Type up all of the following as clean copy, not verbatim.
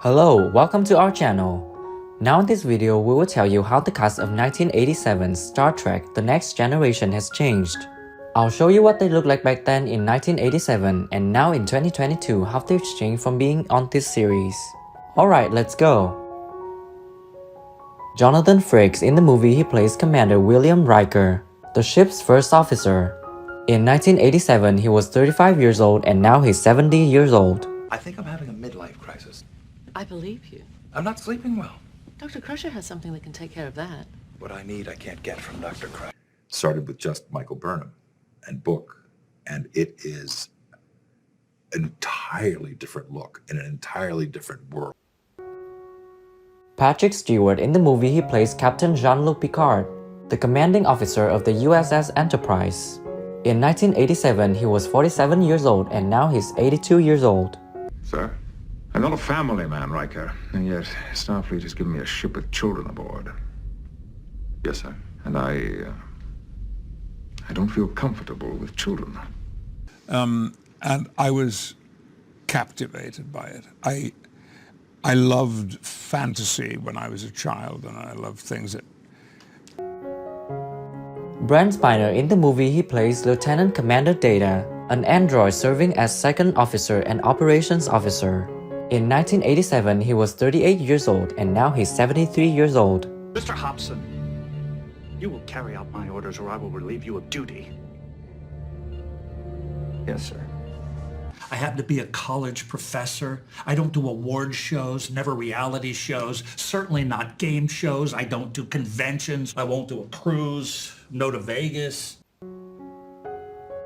Hello, welcome to our channel. Now in this video, we will tell you how the cast of 1987's Star Trek The Next Generation has changed. I'll show you what they looked like back then in 1987 and now in 2022 how they've changed from being on this series. Alright, let's go. Jonathan Frakes in the movie he plays Commander William Riker, the ship's first officer. In 1987 he was 35 years old and now he's 70 years old. I think I'm having a midlife crisis. I believe you. I'm not sleeping well. Dr. Crusher has something that can take care of that. What I need, I can't get from Dr. Crusher. Started with just Michael Burnham and book, and it is an entirely different look in an entirely different world. Patrick Stewart in the movie he plays Captain Jean-Luc Picard, the commanding officer of the USS Enterprise. In 1987 he was 47 years old and now he's 82 years old. Sir, I'm not a family man, Riker, and yet Starfleet has given me a ship with children aboard. Yes, sir. And I don't feel comfortable with children. And I was captivated by it. I loved fantasy when I was a child, and I loved things that... Brent Spiner in the movie he plays Lieutenant Commander Data, an android serving as second officer and operations officer. In 1987 he was 38 years old and now he's 73 years old. Mr. Hobson, you will carry out my orders or I will relieve you of duty. Yes, sir. I happen to be a college professor. I don't do award shows, never reality shows, certainly not game shows. I don't do conventions. I won't do a cruise, no to Vegas.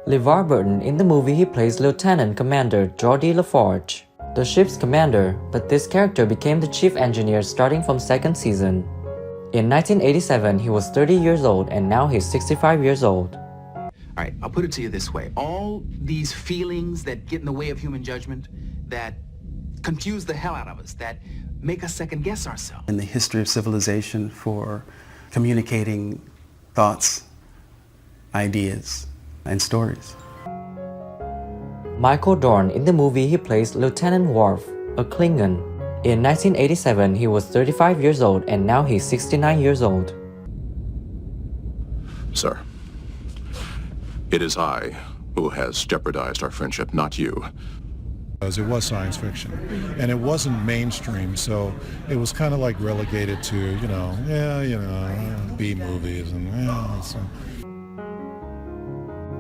LeVar Burton in the movie he plays Lieutenant Commander Geordi LaForge, the ship's commander, but this character became the chief engineer starting from second season. In 1987 he was 30 years old and now he's 65 years old. All right, I'll put it to you this way. All these feelings that get in the way of human judgment, that confuse the hell out of us, that make us second guess ourselves. In the history of civilization for communicating thoughts, ideas, and stories. Michael Dorn in the movie he plays Lieutenant Worf, a Klingon. In 1987 he was 35 years old and now he's 69 years old. Sir, it is I who has jeopardized our friendship, not you. It was science fiction, and it wasn't mainstream, so it was kind of like relegated to, B movies and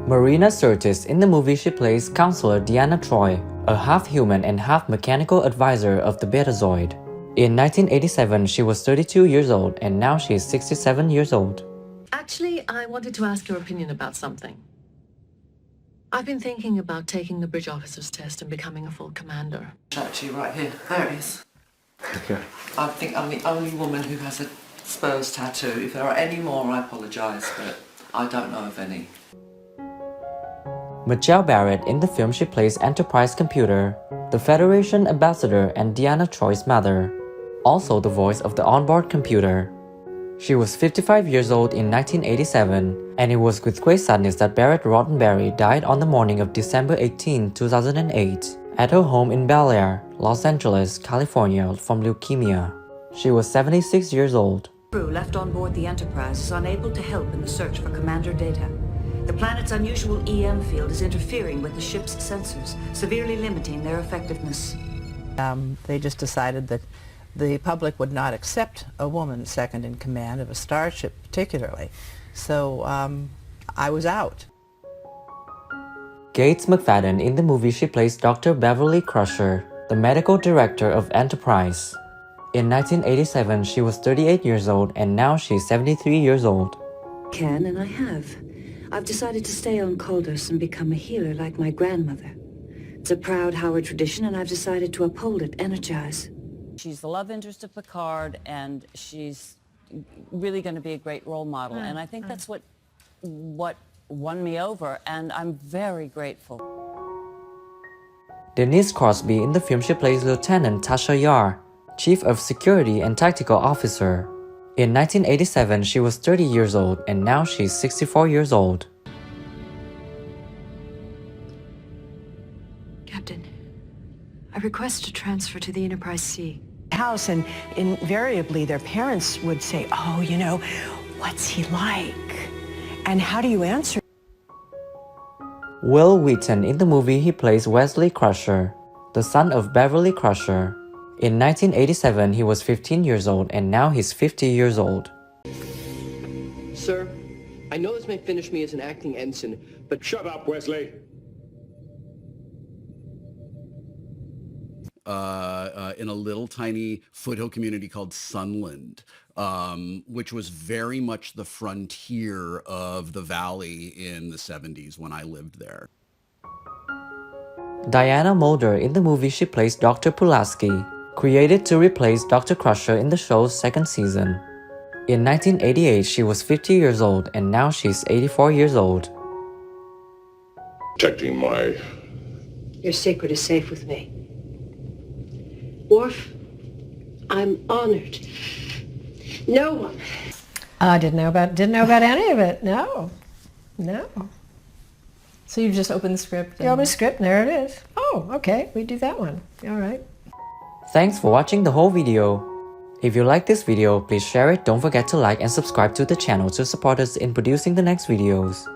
Marina Sirtis in the movie she plays Counselor Deanna Troi, a half-human and half-mechanical advisor of the Betazoid. In 1987 she was 32 years old and now she is 67 years old. Actually, I wanted to ask your opinion about something. I've been thinking about taking the bridge officer's test and becoming a full commander. Actually, right here. There it is. Okay. I think I'm the only woman who has a Spurs tattoo. If there are any more, I apologise, but I don't know of any. Maeve Barrett in the film she plays Enterprise Computer, the Federation ambassador and Deanna Troi's mother, also the voice of the onboard computer. She was 55 years old in 1987, and it was with great sadness that Brent Roddenberry died on the morning of December 18, 2008, at her home in Bel Air, Los Angeles, California, from leukemia. She was 76 years old. Crew left on board the Enterprise is unable to help in the search for Commander Data. The planet's unusual EM field is interfering with the ship's sensors, severely limiting their effectiveness. They just decided that the public would not accept a woman second in command of a starship particularly. So I was out. Gates McFadden in the movie she plays Dr. Beverly Crusher, the medical director of Enterprise. In 1987 she was 38 years old and now she's 73 years old. Can and I have. I've decided to stay on Caldos and become a healer like my grandmother. It's a proud Howard tradition and I've decided to uphold it, energize. She's the love interest of Picard, and she's really going to be a great role model. And I think that's what won me over, and I'm very grateful. Denise Crosby in the film she plays Lieutenant Tasha Yar, Chief of Security and Tactical Officer. In 1987 she was 30 years old and now she's 64 years old. Captain, I request a transfer to the Enterprise C. house, and invariably their parents would say, oh, you know, what's he like? And how do you answer? Wil Wheaton in the movie he plays Wesley Crusher, the son of Beverly Crusher. In 1987 he was 15 years old and now he's 50 years old. Sir, I know this may finish me as an acting ensign, but... Shut up, Wesley! In a little tiny foothill community called Sunland, which was very much the frontier of the valley in the 70s when I lived there. Diana Muldaur in the movie she plays Dr. Pulaski, created to replace Dr. Crusher in the show's second season. In 1988 she was 50 years old and now she's 84 years old. Protecting my... Your secret is safe with me. Worf, I'm honored. No one. I didn't know about any of it. No. So you just opened the script? You open the script and there it is. Oh, okay, we do that one. All right. Thanks for watching the whole video. If you like this video, please share it, don't forget to like and subscribe to the channel to support us in producing the next videos.